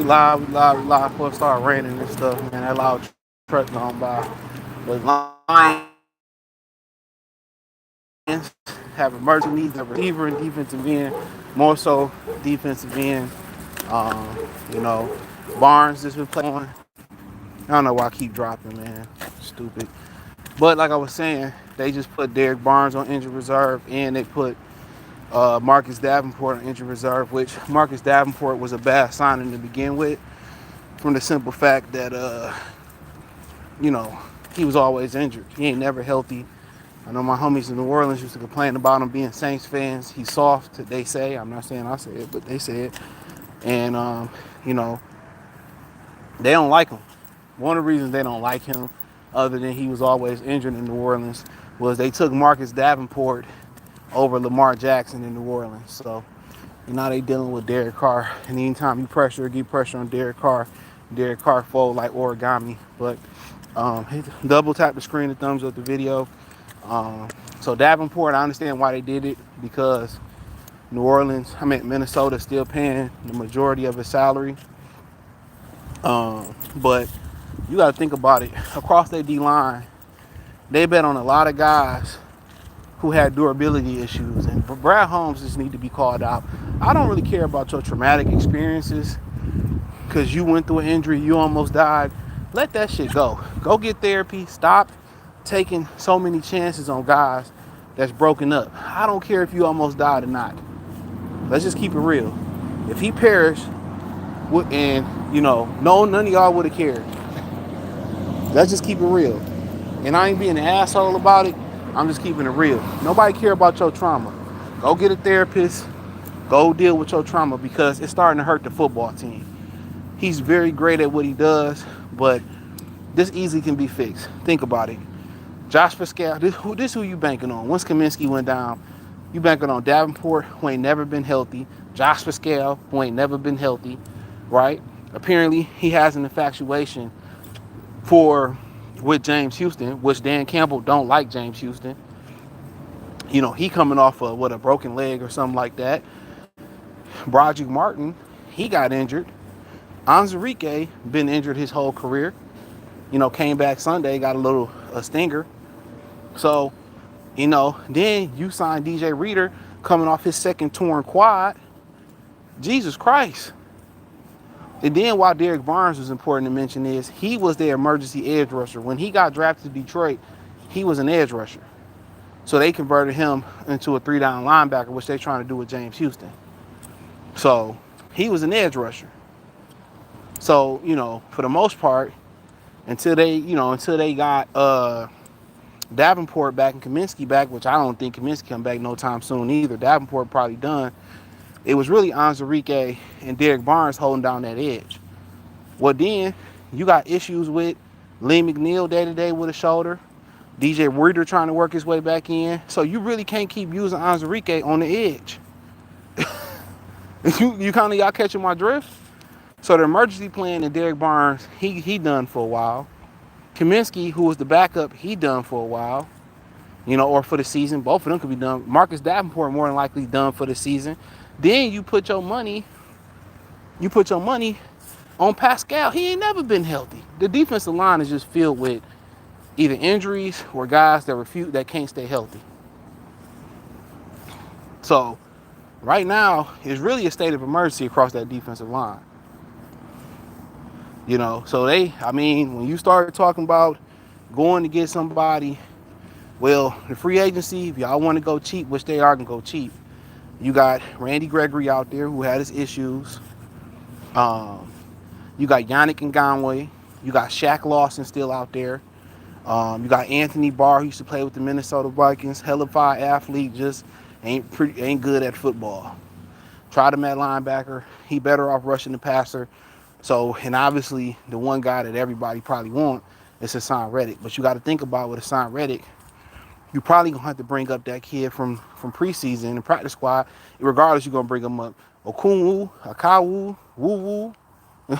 we live. Before it started raining and stuff, man. That loud truck going by. But Lions have emergency needs at receiver and defensive end, more so defensive end. Um, you know, Barnes has been playing. I don't know why I keep dropping, man. Stupid. But like I was saying, they just put Derek Barnes on injured reserve, and they put Marcus Davenport on injured reserve, which Marcus Davenport was a bad signing to begin with, from the simple fact that you know, he was always injured. He ain't never healthy. I know my homies in New Orleans used to complain about him being Saints fans. He's soft, they say. I'm not saying I say it, but they say it. And, you know, they don't like him. One of the reasons they don't like him, other than he was always injured in New Orleans, was they took Marcus Davenport over Lamar Jackson in New Orleans. So now they dealing with Derek Carr. And anytime you get pressure on Derek Carr fold like origami. But double tap the screen to thumbs up the video. So Davenport, I understand why they did it, because Minnesota still paying the majority of his salary. But you got to think about it. Across their D line, they bet on a lot of guys who had durability issues, and Brad Holmes just need to be called out. I don't really care about your traumatic experiences, because you went through an injury, you almost died. Let that shit go. Go get therapy. Stop taking so many chances on guys that's broken up. I don't care if you almost died or not. Let's just keep it real. If he perished, and none of y'all would have cared. Let's just keep it real. And I ain't being an asshole about it. I'm just keeping it real. Nobody care about your trauma. Go get a therapist. Go deal with your trauma, because it's starting to hurt the football team. He's very great at what he does, but this easily can be fixed. Think about it. Josh Pascal, this who you banking on. Once Kaminsky went down, you banking on Davenport, who ain't never been healthy. Josh Pascal, who ain't never been healthy, right? Apparently, he has an infatuation with James Houston, which Dan Campbell don't like James Houston. He coming off of a broken leg or something like that. Broderick Martin, he got injured. Anzarike been injured his whole career. Came back Sunday, got a stinger. So, then you signed DJ Reader coming off his second torn quad. Jesus Christ. And then why Derek Barnes was important to mention is he was their emergency edge rusher. When he got drafted to Detroit, he was an edge rusher. So they converted him into a 3-down linebacker, which they're trying to do with James Houston. So he was an edge rusher. So, for the most part, until they got Davenport back and Kaminsky back, which I don't think Kaminsky come back no time soon either. Davenport probably done. It was really Anzarike and Derek Barnes holding down that edge. Well, then you got issues with Lee McNeil day-to-day with a shoulder. DJ Reader trying to work his way back in. So you really can't keep using Anzarike on the edge. Y'all catching my drift? So the emergency plan and Derek Barnes, he done for a while. Kaminsky, who was the backup, he done for a while. Or for the season. Both of them could be done. Marcus Davenport more than likely done for the season. Then you put your money on Pascal. He ain't never been healthy. The defensive line is just filled with either injuries or guys that can't stay healthy. So right now it's really a state of emergency across that defensive line. So when you start talking about going to get somebody, well, the free agency, if y'all want to go cheap, which they are going to go cheap, you got Randy Gregory out there who had his issues. You got Yannick Ngakoue. You got Shaq Lawson still out there. You got Anthony Barr, who used to play with the Minnesota Vikings. Hellified athlete, just ain't good at football. Tried him at linebacker. He better off rushing the passer. So, and obviously, the one guy that everybody probably want is Hassan Reddick. But you got to think about with Hassan Reddick, you probably going to have to bring up that kid from preseason and practice squad. Regardless, you're going to bring him up. Okunwu, Akawu, Woo Woo,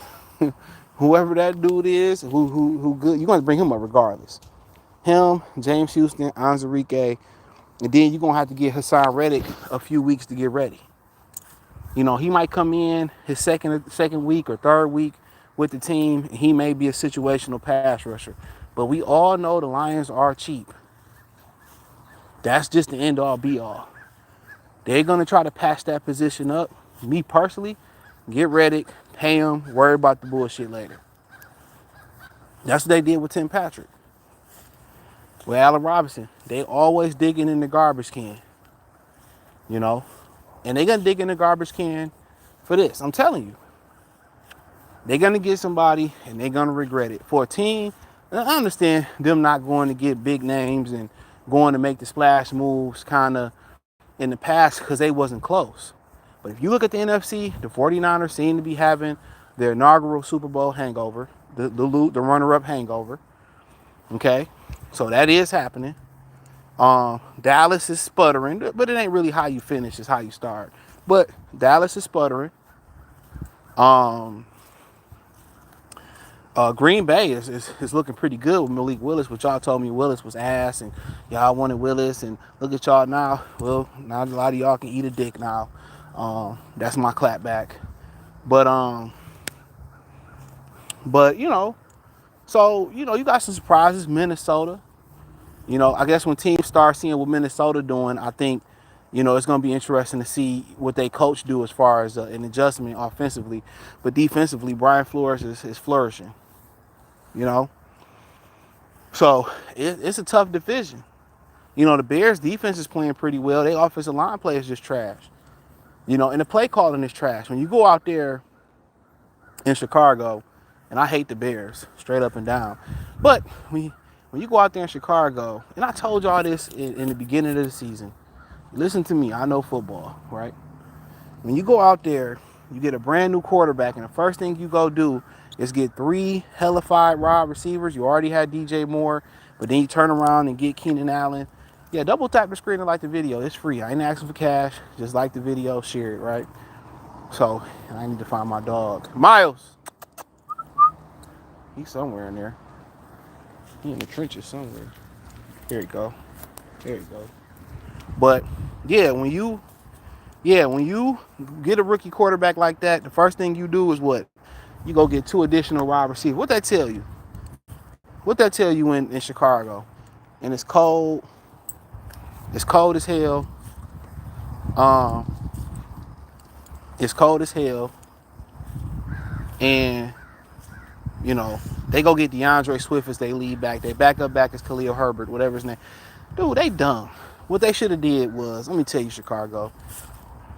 whoever that dude is, who good, you're going to bring him up regardless. Him, James Houston, Anzarike, and then you're going to have to give Hassan Reddick a few weeks to get ready. He might come in his second week or third week with the team, and he may be a situational pass rusher. But we all know the Lions are cheap. That's just the end all be all. They're gonna try to patch that position up. Me personally, get Reddick, pay him, worry about the bullshit later. That's what they did with Tim Patrick. With Allen Robinson, they always digging in the garbage can, you know, and they're gonna dig in the garbage can for this. I'm telling you, they're gonna get somebody and they're gonna regret it. For a team, I understand them not going to get big names and going to make the splash moves kind of in the past because they wasn't close. But if you look at the NFC, the 49ers seem to be having their inaugural Super Bowl hangover, the runner-up hangover. Okay, so that is happening. Dallas is sputtering, but it ain't really how you finish, it's how you start. But Dallas is sputtering. Um, Green Bay is looking pretty good with Malik Willis, but y'all told me Willis was ass, and y'all wanted Willis, and look at y'all now. Well, now a lot of y'all can eat a dick now. That's my clap back. But so you got some surprises. Minnesota. I guess when teams start seeing what Minnesota doing, I think, it's going to be interesting to see what they coach do as far as an adjustment offensively. But defensively, Brian Flores is flourishing, you know. So it's a tough division. The Bears' defense is playing pretty well. Their offensive line play is just trash. And the play calling is trash. When you go out there in Chicago, and I hate the Bears, straight up and down. But when you go out there in Chicago, and I told y'all this in the beginning of the season, listen to me, I know football, right? When you go out there, you get a brand new quarterback, and the first thing you go do is get 3 hellified wide receivers. You already had DJ Moore, but then you turn around and get Keenan Allen. Yeah, double tap the screen and like the video. It's free. I ain't asking for cash. Just like the video, share it, right? So, I need to find my dog. Miles! He's somewhere in there. He in the trenches somewhere. There you go. There you go. But, when you get a rookie quarterback like that, the first thing you do is what? You go get 2 additional wide receivers. What that tell you? What that tell you in Chicago? And it's cold. It's cold as hell. It's cold as hell. And, they go get DeAndre Swift as they lead back. They back as Khalil Herbert, whatever his name. Dude, they dumb. What they should have did was, let me tell you, Chicago.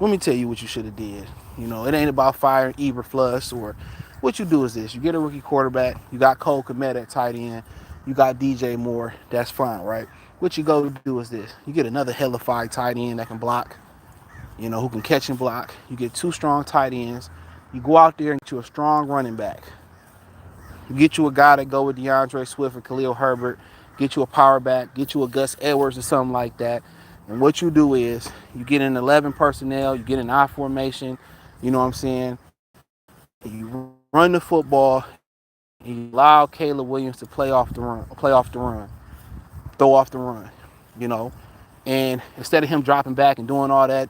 Let me tell you what you should have did. It ain't about firing Eberflus or what you do is this. You get a rookie quarterback. You got Cole Kmet at tight end. You got DJ Moore. That's fine, right? What you go do is this. You get another hellified tight end that can block, who can catch and block. You get 2 strong tight ends. You go out there and get you a strong running back. You get you a guy that go with DeAndre Swift or Khalil Herbert. Get you a power back. Get you a Gus Edwards or something like that. And what you do is you get in 11 personnel. You get an I formation. You know what I'm saying? You run the football. And you allow Caleb Williams to play off the run, throw off the run. And instead of him dropping back and doing all that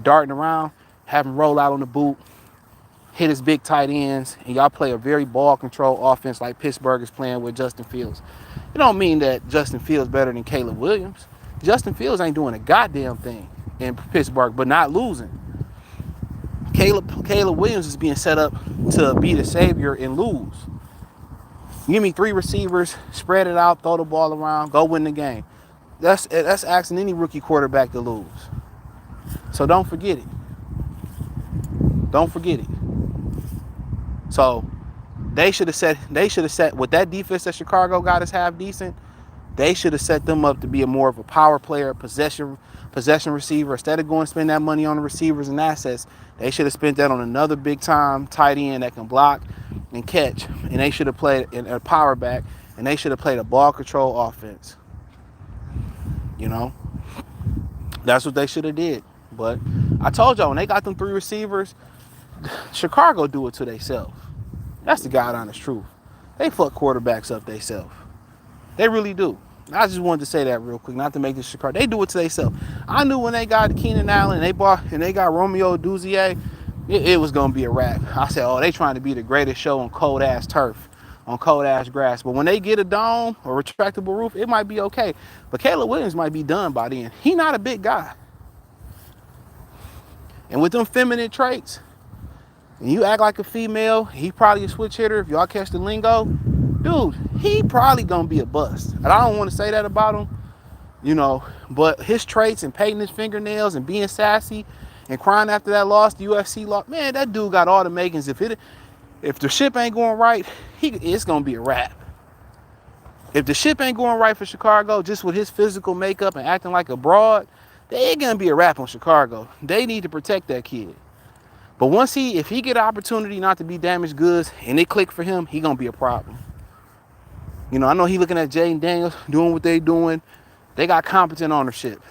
darting around, have him roll out on the boot, hit his big tight ends, and y'all play a very ball control offense like Pittsburgh is playing with Justin Fields. It don't mean that Justin Fields better than Caleb Williams. Justin Fields ain't doing a goddamn thing in Pittsburgh, but not losing. Caleb Williams is being set up to be the savior and lose. Give me 3 receivers, spread it out, throw the ball around, go win the game. That's asking any rookie quarterback to lose. So don't forget it. Don't forget it. So they should have set with that defense that Chicago got is half decent. They should have set them up to be more of a power player, possession receiver. Instead of going to spend that money on the receivers and assets, they should have spent that on another big time tight end that can block and catch. And they should have played a power back, and they should have played a ball control offense. That's what they should have did. But I told y'all, when they got them 3 receivers, Chicago do it to themselves. That's the God honest truth. They fuck quarterbacks up themselves. They really do. I just wanted to say that real quick, not to make this Chicago. They do it to themselves. I knew when they got Keenan Allen and they got Romeo Dozier, it was gonna be a wrap. I said, oh, they trying to be the greatest show on cold ass turf, on cold ass grass. But when they get a dome or retractable roof, it might be okay. But Caleb Williams might be done by then. He not a big guy, and with them feminine traits, and you act like a female, he probably a switch hitter. If y'all catch the lingo, dude, he probably gonna be a bust. And I don't want to say that about him, you know, but his traits and painting his fingernails and being sassy and crying after that loss, the UFC loss, man, that dude got all the makings. If the ship ain't going right, it's gonna be a wrap. If the ship ain't going right for Chicago, just with his physical makeup and acting like a broad, they ain't gonna be a wrap on Chicago. They need to protect that kid. But if he get an opportunity not to be damaged goods and it click for him, he gonna be a problem. You know, I know he looking at Jaden Daniels doing what they doing. They got competent ownership.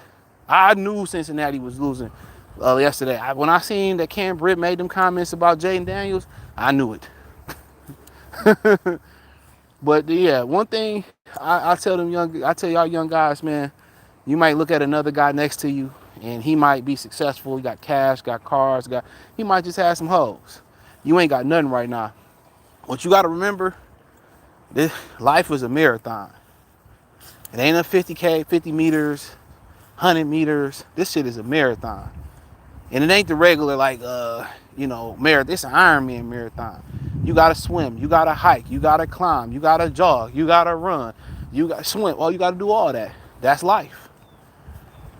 I knew Cincinnati was losing yesterday. When I seen that Cam Britt made them comments about Jaden Daniels, I knew it. But yeah, one thing I tell y'all young guys, man, you might look at another guy next to you and he might be successful. He got cash, got cars, he might just have some hoes. You ain't got nothing right now. What you got to remember, this life is a marathon. It ain't a 50K, 50 meters, 100 meters. This shit is a marathon. And it ain't the regular, marathon. It's an Ironman marathon. You got to swim. You got to hike. You got to climb. You got to jog. You got to run. You got to swim. Well, you got to do all that. That's life.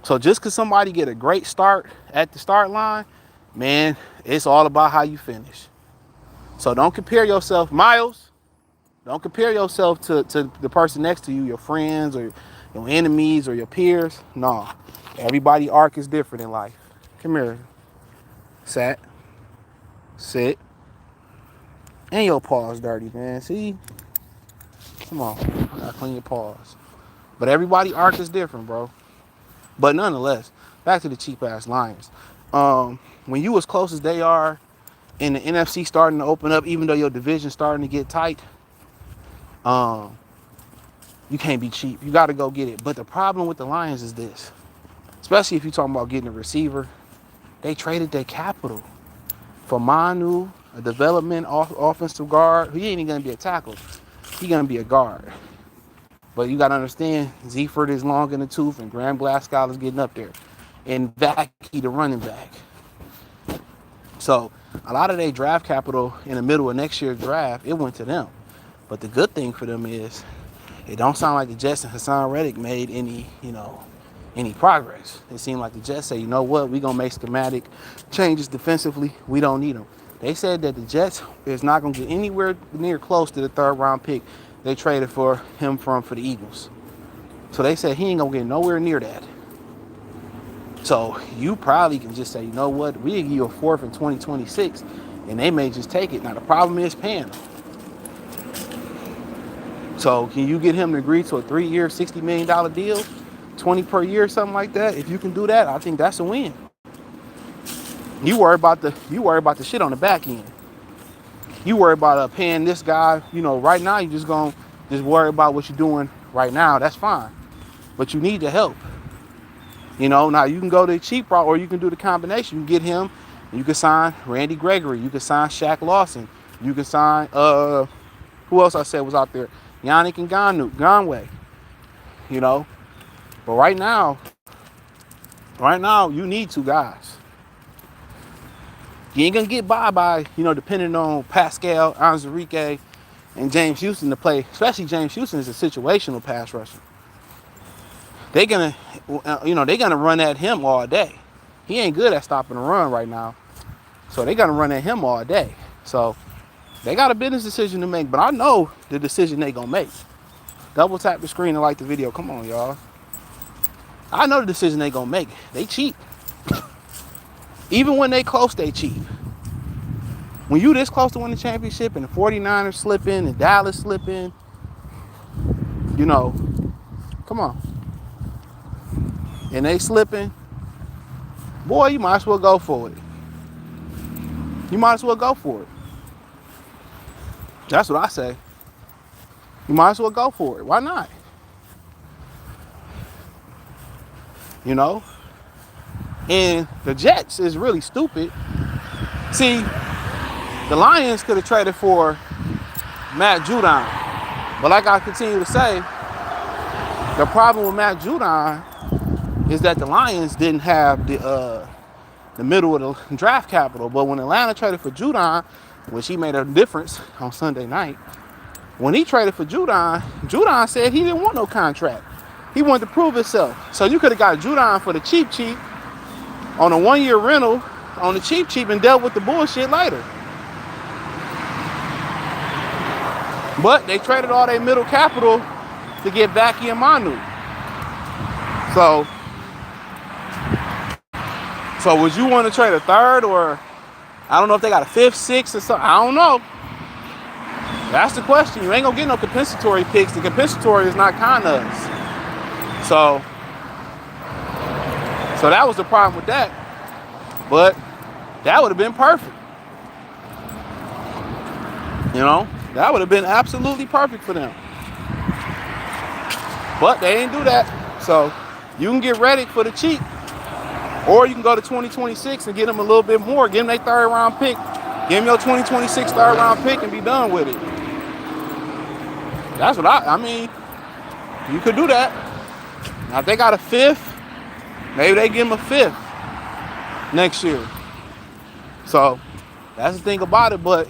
So just because somebody get a great start at the start line, man, it's all about how you finish. So don't compare yourself, Miles. Don't compare yourself to the person next to you, your friends or your enemies or your peers. No, everybody's arc is different in life. Come here. Sit. And your paws dirty, man. See? Come on. I gotta clean your paws. But everybody's arc is different, bro. But nonetheless, back to the cheap ass Lions. When you as close as they are and the NFC starting to open up, even though your division's starting to get tight, you can't be cheap. You got to go get it. But the problem with the Lions is this, especially if you're talking about getting a receiver, they traded their capital for Manu, a development offensive guard. He ain't even going to be a tackle. He's going to be a guard. But you got to understand, Zeeford is long in the tooth and Graham Glasgow is getting up there. And Vacky, the running back. So a lot of their draft capital in the middle of next year's draft, it went to them. But the good thing for them is it don't sound like the Jets and Hassan Reddick made any progress. It seemed like the Jets say, you know what, we're going to make schematic changes defensively. We don't need them. They said that the Jets is not going to get anywhere near close to the third round pick they traded for him for the Eagles. So they said he ain't going to get nowhere near that. So you probably can just say, you know what, we give you a fourth in 2026, and they may just take it. Now, the problem is paying them. So can you get him to agree to a 3-year, $60 million deal, 20 per year, something like that? If you can do that, I think that's a win. You worry about the shit on the back end. You worry about paying this guy, right now you just worry about what you're doing right now. That's fine. But you need the help. Now you can go the cheap route or you can do the combination. You can get him, and you can sign Randy Gregory. You can sign Shaq Lawson. You can sign, who else I said was out there? Yannick and Gonway. But right now, you need two guys. You ain't going to get by, depending on Pascal, Anzarike, and James Houston to play. Especially James Houston is a situational pass rusher. They're going to run at him all day. He ain't good at stopping the run right now. So they're going to run at him all day. So they got a business decision to make. But I know the decision they going to make. Double tap the screen and like the video. Come on, y'all. I know the decision they going to make. They cheap. Even when they close, they cheap. When you this close to win the championship and the 49ers slipping and Dallas slipping, come on. And they slipping, boy, you might as well go for it. You might as well go for it. That's what I say. You might as well go for it. Why not? you know. And the Jets is really stupid. See, the Lions could have traded for Matt Judon. But like I continue to say, the problem with Matt Judon is that the Lions didn't have the middle of the draft capital. But when Atlanta traded for Judon, which he made a difference on Sunday night, when he traded for Judon, Judon said he didn't want no contract. He wanted to prove himself. So you could have got Judon for the cheap on a 1-year rental on the cheap and dealt with the bullshit later. But they traded all their middle capital to get Baki and Manu. So would you want to trade a third, or I don't know if they got a fifth, sixth, or something? I don't know. That's the question. You ain't gonna get no compensatory picks. The compensatory is not kind to us. So that was the problem with that. But that would have been perfect. You know, that would have been absolutely perfect for them. But they didn't do that. So you can get Reddick for the cheap, or you can go to 2026 and get them a little bit more. Give them their third round pick. Give them your 2026 third round pick and be done with it. That's what I mean. You could do that. Now if they got a fifth, maybe they give them a fifth next year. So that's the thing about it. But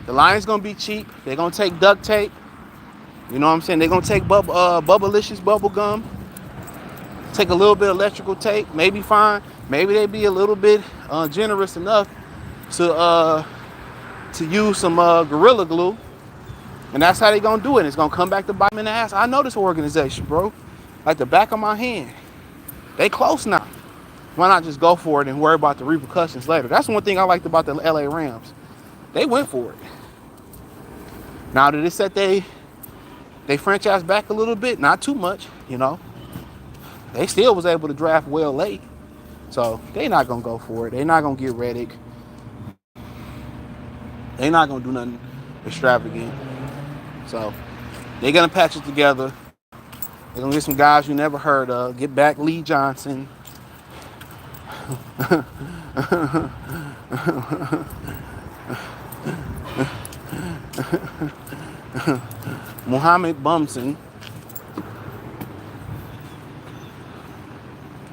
the Lions gonna be cheap. They're gonna take duct tape. You know what I'm saying? They're gonna take Bubblicious bubble gum. Take a little bit of electrical tape. Maybe fine. Maybe they be a little bit generous enough to use some Gorilla Glue. And that's how they gonna do it. It's gonna come back to bite them in the ass. I know this organization, bro. Like the back of my hand. They close now. Why not just go for it and worry about the repercussions later? That's one thing I liked about the LA Rams. They went for it. Now did it set they franchise back a little bit? Not too much, you know. They still was able to draft well late. So they not gonna go for it. They not gonna get Reddick. They not gonna do nothing extravagant. So they're gonna patch it together. They're gonna get some guys you never heard of. Get back Lee Johnson. Muhammad Bumson.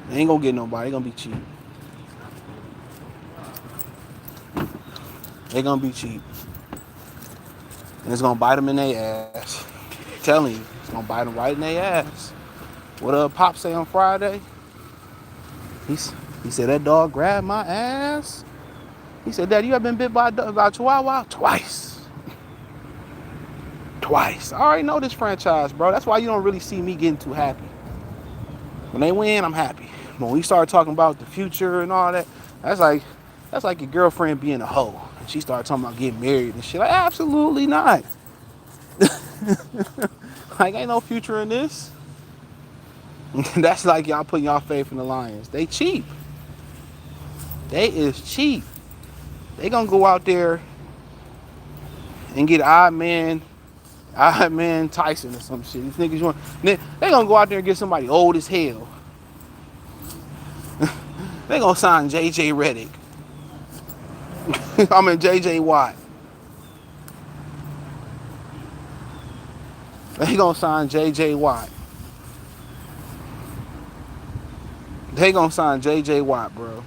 They ain't gonna get nobody. They gonna be cheap. They gonna be cheap. And it's gonna bite them in their ass. I'm telling you, it's gonna bite them right in their ass. What Pop say on Friday? He said that dog grabbed my ass. He said, Dad, you have been bit by a chihuahua? Twice. Twice. I already know this franchise, bro. That's why you don't really see me getting too happy. When they win, I'm happy. But when we start talking about the future and all that, that's like your girlfriend being a hoe. And she started talking about getting married and shit. Like, absolutely not. Like, ain't no future in this. That's like y'all putting y'all faith in the Lions. They cheap. They is cheap. They gonna go out there and get odd man Tyson or some shit. These niggas they gonna go out there and get somebody old as hell. They gonna sign JJ Redick. I mean JJ Watt. They gonna sign JJ Watt. They gonna sign JJ Watt, bro.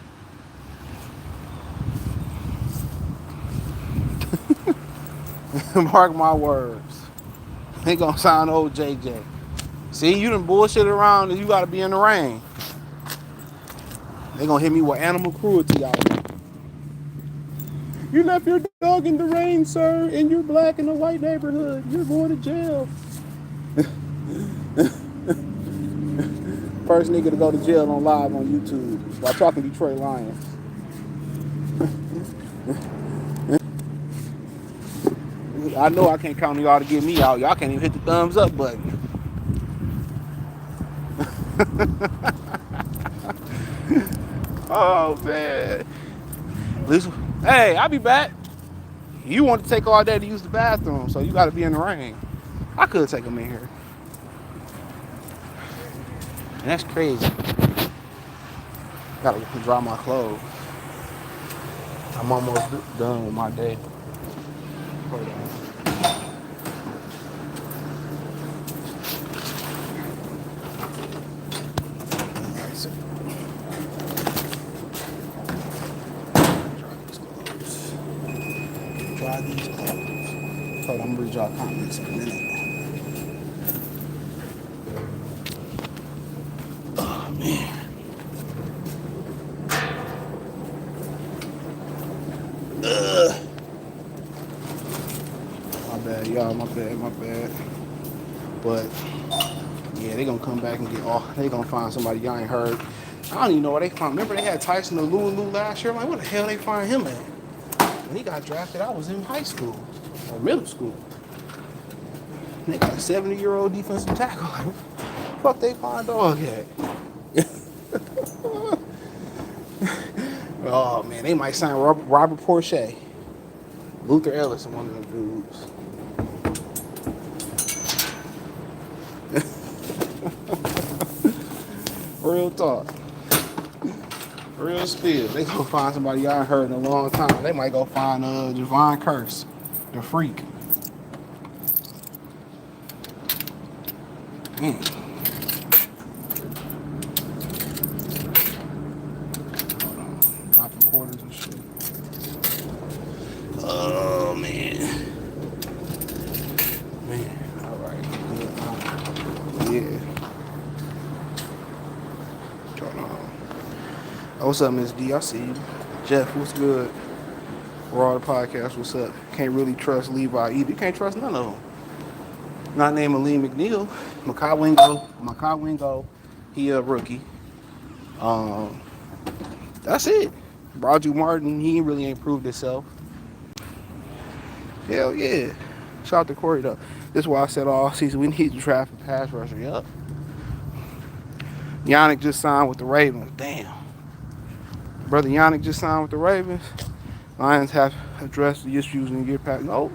Mark my words. They gonna sign old JJ. See, you done bullshit around and you gotta be in the rain. They gonna hit me with animal cruelty out there. You left your dog in the rain, sir, and you're black in a white neighborhood. You're going to jail. First nigga to go to jail on live on YouTube while talking Detroit Lions. I know I can't count on y'all to get me out. Y'all can't even hit the thumbs up button. Oh, man. Hey, I'll be back. You want to take all day to use the bathroom, so you got to be in the rain. I could take them in here. And that's crazy. Gotta dry my clothes. I'm almost done with my day. Hold on. Alright, so dry these clothes. Dry these clothes. Hold on, I'm gonna read y'all comments in a minute. Oh man. My bad, y'all. My bad. But yeah, they gonna come back and get all. They gonna find somebody y'all ain't heard. I don't even know where they found. Remember they had Tyson the Lulu last year. I'm like, where the hell they find him at? When he got drafted, I was in high school or middle school. They got a 70-year-old defensive tackle. Like, what the fuck they find dog at? Oh man, they might sign Robert Porsche, Luther Ellis, and one of them dudes. Real talk. Real spill. They gonna find somebody y'all ain't heard in a long time. They might go find Javon Curse, the freak. Mm. Hold on. Dropping quarters and shit. Oh man. Man. Alright. Yeah. Hold on. Oh, what's up, Miss D? I see you. Jeff, what's good? Raw the podcast, what's up? Can't really trust Levi either. You can't trust none of them. Not named Lee McNeil. Makai Wingo, he a rookie. Um, that's it. Roger Martin, he really ain't proved himself. Hell yeah. Shout out to Corey though. This is why I said all season we need to draft a pass rusher. Yup. Yannick just signed with the Ravens. Damn. Brother Yannick just signed with the Ravens. Lions have addressed the issues in year past. No.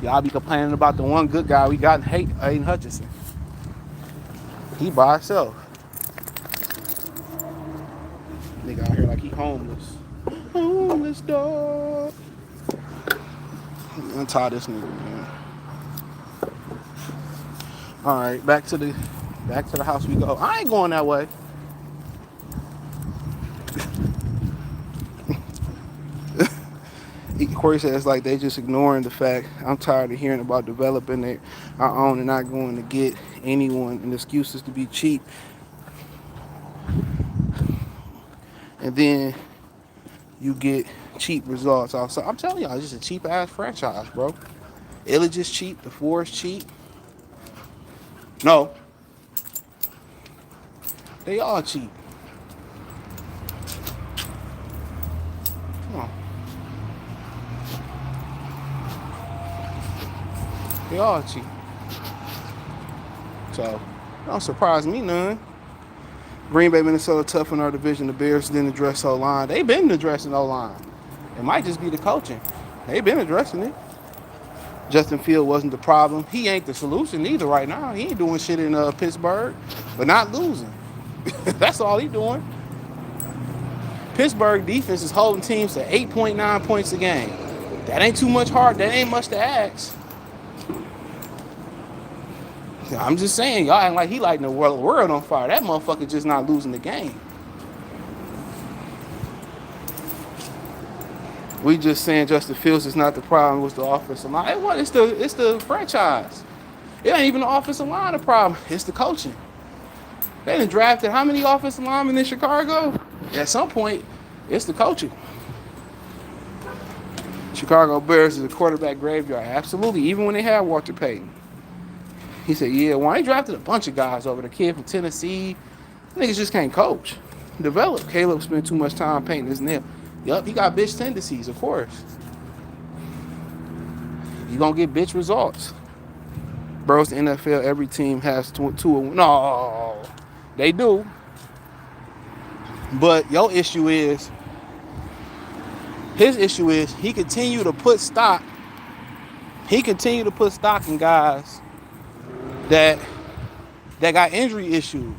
Y'all be complaining about the one good guy we got in Aiden Hutchinson. He by himself. Nigga out here like he homeless. Homeless dog. Untie this nigga, man. Alright, back to the house we go. I ain't going that way. Corey says it's like they just ignoring the fact. I'm tired of hearing about developing our own and not going to get anyone and excuses to be cheap. And then you get cheap results outside. I'm telling y'all, it's just a cheap ass franchise, bro. Illich is cheap, the floor is cheap. No. They all cheap. Come on. They all cheap. So, don't surprise me none. Green Bay, Minnesota tough in our division. The Bears didn't address O-line. They've been addressing O-line. It might just be the coaching. They've been addressing it. Justin Field wasn't the problem. He ain't the solution either right now. He ain't doing shit in Pittsburgh, but not losing. That's all he doing. Pittsburgh defense is holding teams to 8.9 points a game. That ain't too much hard. That ain't much to ask. I'm just saying, y'all act like he lighting the world on fire. That motherfucker just not losing the game. We just saying Justin Fields is not the problem. It was the offensive line. It's the franchise. It ain't even the offensive line the problem. It's the coaching. They done drafted how many offensive linemen in Chicago? At some point, it's the coaching. Chicago Bears is a quarterback graveyard. Absolutely. Even when they had Walter Payton. He said, yeah, well, they drafted a bunch of guys over. The kid from Tennessee. Niggas just can't coach. Develop. Caleb spent too much time painting his nail. Yup, he got bitch tendencies, of course. You gonna get bitch results. Bros, the NFL, every team has two. No, they do. But your issue is, his issue is he continued to put stock. He continued to put stock in guys that got injury issues.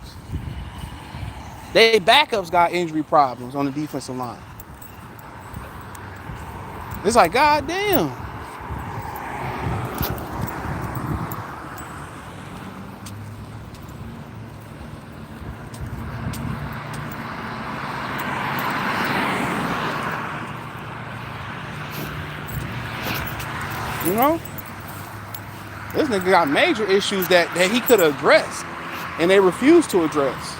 They backups got injury problems on the defensive line. It's like, God damn. You know? This nigga got major issues that he could have addressed, and they refused to address.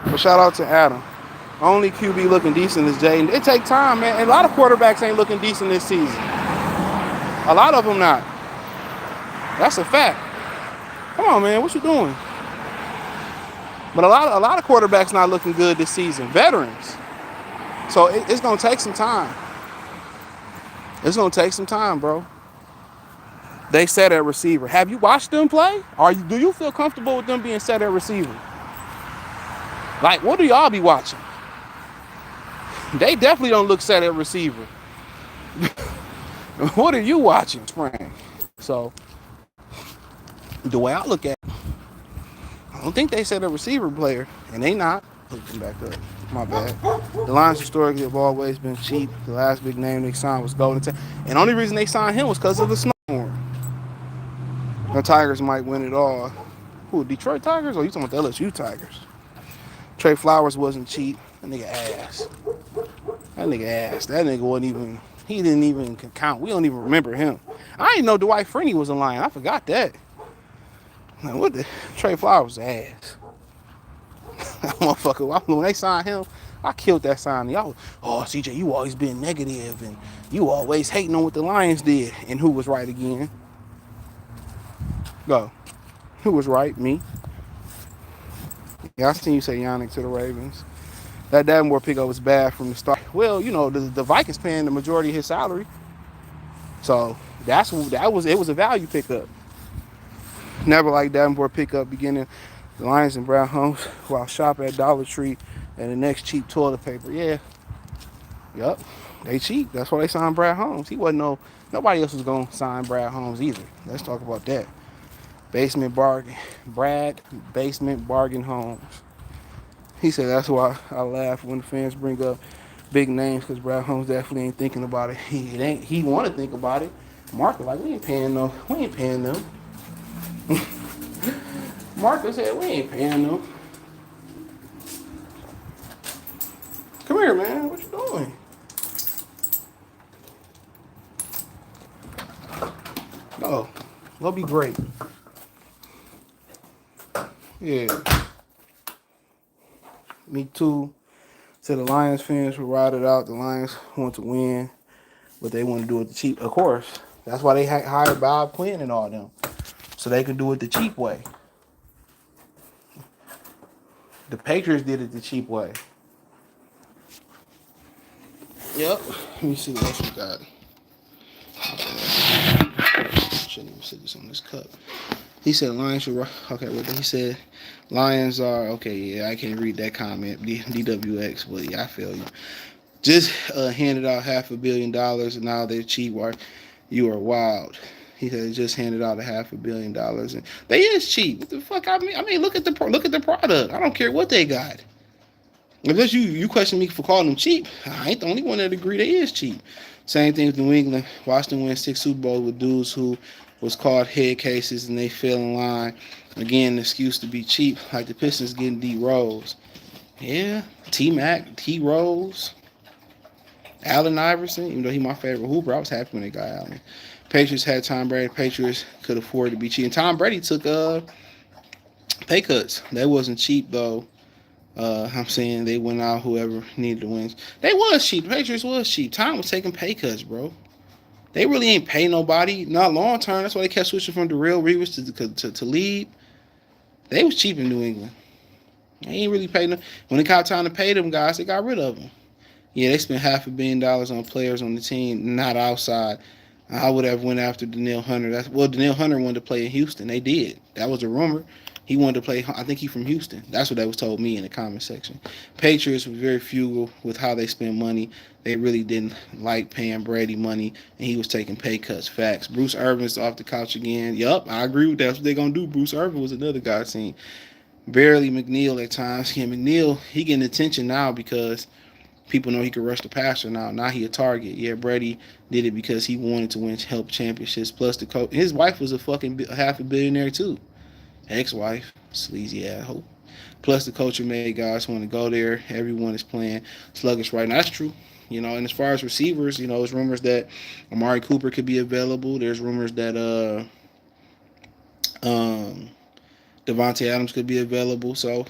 But shout out to Adam. Only QB looking decent is Jay. It take time, man. And a lot of quarterbacks ain't looking decent this season. A lot of them not. That's a fact. Come on, man. What you doing? But a lot of quarterbacks not looking good this season. Veterans. So it's gonna take some time. It's gonna take some time, bro. They set at receiver. Have you watched them play? Do you feel comfortable with them being set at receiver? Like, what do y'all be watching? They definitely don't look set at receiver. What are you watching, spring? So the way I look at it, I don't think they set a receiver player, and they not. Look them back up. My bad. The Lions historically have always been cheap. The last big name they signed was Golden Tate. And the only reason they signed him was because of the snowstorm. The Tigers might win it all. Who, Detroit Tigers? Or you talking about the LSU Tigers? Trey Flowers wasn't cheap. That nigga ass. That nigga wasn't even, he didn't even count. We don't even remember him. I didn't know Dwight Freeney was a Lion. I forgot that. Like, what the? Trey Flowers ass. That motherfucker, when they signed him, I killed that signing. Y'all, oh, CJ, you always been negative, and you always hating on what the Lions did. And who was right again? Go. Who was right? Me. Yeah, I seen you say Yannick to the Ravens. That Davenport pickup was bad from the start. Well, you know, the Vikings paying the majority of his salary. So it was a value pickup. Never like Davenport pickup beginning the Lions and Brown Homes while shopping at Dollar Tree and the next cheap toilet paper. Yeah. Yup. They cheap. That's why they signed Brad Holmes. Nobody else was gonna sign Brad Holmes either. Let's talk about that. Basement bargain Holmes. He said that's why I laugh when the fans bring up big names, because Brad Holmes definitely ain't thinking about it. He want to think about it. Marcus like, we ain't paying them. Marcus said, we ain't paying them. Come here, man. What you doing? Oh, that'll be great. Yeah. Me too. Said the Lions fans would ride it out. The Lions want to win, but they want to do it the cheap. Of course. That's why they hired Bob Quinn and all them. So they could do it the cheap way. The Patriots did it the cheap way. Yep. Let me see what else we got. Shouldn't even sit this on this cup. He said Lions should. Okay, what he said? Lions are okay. Yeah, I can't read that comment. DWX, but yeah, I feel you. Just handed out $500 million, and now they're cheap. You are wild. He said just handed out $500 million, and they is cheap. What the fuck? I mean, look at the product. I don't care what they got. Unless you question me for calling them cheap, I ain't the only one that agree they is cheap. Same thing with New England. Washington won 6 Super Bowls with dudes who was called head cases and they fell in line. Again, the excuse to be cheap, like the Pistons getting D Rose. Yeah, T-Mac, T Rose, Allen Iverson, even though he my favorite hooper, I was happy when they got Allen. Patriots had Tom Brady. Patriots could afford to be cheap. And Tom Brady took pay cuts. That wasn't cheap though. I'm saying they went out whoever needed to win. They was cheap. The Patriots was cheap. Tom was taking pay cuts, bro. They really ain't pay nobody. Not long term. That's why they kept switching from Darrelle Reeves to lead. They was cheap in New England. They ain't really pay no. When it got time to pay them guys, they got rid of them. Yeah, they spent $500 million on players on the team, not outside. I would have went after Danielle Hunter. Danielle Hunter wanted to play in Houston. They did. That was a rumor. He wanted to play. I think he from Houston. That's what that was told me in the comment section. Patriots were very frugal with how they spend money. They really didn't like paying Brady money, and he was taking pay cuts. Facts. Bruce Irvin's off the couch again. Yup, I agree with that. That's what they're gonna do. Bruce Irvin was another guy seen. Barely McNeil at times. Yeah, McNeil, he getting attention now because people know he could rush the passer now. Now he a target. Yeah, Brady did it because he wanted to win, help championships. Plus the coach, his wife was a fucking half a billionaire too. Ex-wife, sleazy asshole. Plus the culture made guys want to go there. Everyone is playing sluggish right now. That's true. And as far as receivers, there's rumors that Amari Cooper could be available. There's rumors that um Devontae Adams could be available. So,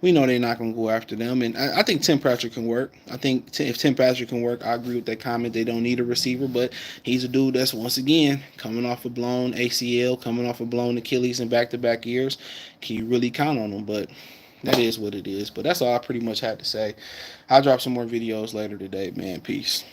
we know they're not going to go after them. And I think Tim Patrick can work. I think if Tim Patrick can work, I agree with that comment. They don't need a receiver, but he's a dude that's, once again, coming off a blown ACL, coming off a blown Achilles in back-to-back years. Can you really count on him? But that is what it is. But that's all I pretty much had to say. I'll drop some more videos later today, man. Peace.